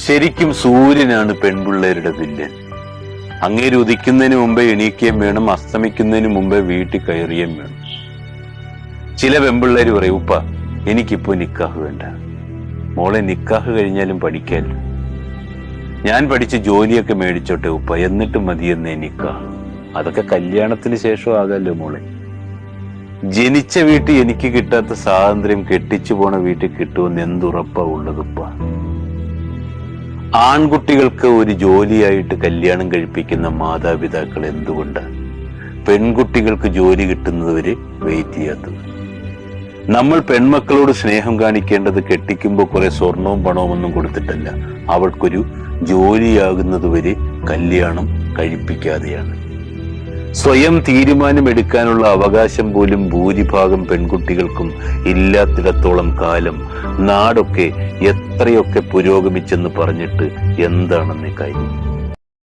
ശരിക്കും സൂര്യനാണ് പെൺപിള്ളേരുടെ വില്ലൻ. അങ്ങേര് ഉദിക്കുന്നതിന് മുമ്പേ എണീക്കുകയും വേണം, അസ്തമിക്കുന്നതിന് മുമ്പേ വീട്ടിൽ കയറുകയും വേണം. ചില പെൺപിള്ളേര് പറയും, ഉപ്പ എനിക്കിപ്പോ നിക്കാഹ് വേണ്ട. മോളെ, നിക്കാഹ് കഴിഞ്ഞാലും പഠിക്കാമല്ലോ. ഞാൻ പഠിച്ച് ജോലിയൊക്കെ മേടിച്ചോട്ടെ ഉപ്പ, എന്നിട്ട് മതിയെന്നേ നിക്കാഹ്. അതൊക്കെ കല്യാണത്തിന് ശേഷം ആകാമല്ലോ മോളെ. ജനിച്ച വീട്ടിൽ എനിക്ക് കിട്ടാത്ത സ്വാതന്ത്ര്യം കെട്ടിച്ചു പോണ വീട്ടിൽ കിട്ടുമെന്ന് എന്തുറപ്പാ ഉള്ളതുപ്പ? ആൺകുട്ടികൾക്ക് ഒരു ജോലിയായിട്ട് കല്യാണം കഴിപ്പിക്കുന്ന മാതാപിതാക്കൾ എന്തുകൊണ്ടാണ് പെൺകുട്ടികൾക്ക് ജോലി കിട്ടുന്നവരെ വെയിറ്റ് ചെയ്യാത്തത്? നമ്മൾ പെൺമക്കളോട് സ്നേഹം കാണിക്കേണ്ടത് കെട്ടിക്കുമ്പോൾ കുറെ സ്വർണവും പണവും ഒന്നും കൊടുത്തിട്ടല്ല, അവൾക്കൊരു ജോലിയാകുന്നതുവരെ കല്യാണം കഴിപ്പിക്കാതെയാണ്. സ്വയം തീരുമാനമെടുക്കാനുള്ള അവകാശം പോലും ഭൂരിഭാഗം പെൺകുട്ടികൾക്കും ഇല്ലാത്തിടത്തോളം കാലം നാടൊക്കെ എത്രയൊക്കെ പുരോഗമിച്ചെന്ന് പറഞ്ഞിട്ട് എന്താണെന്ന് കാര്യം?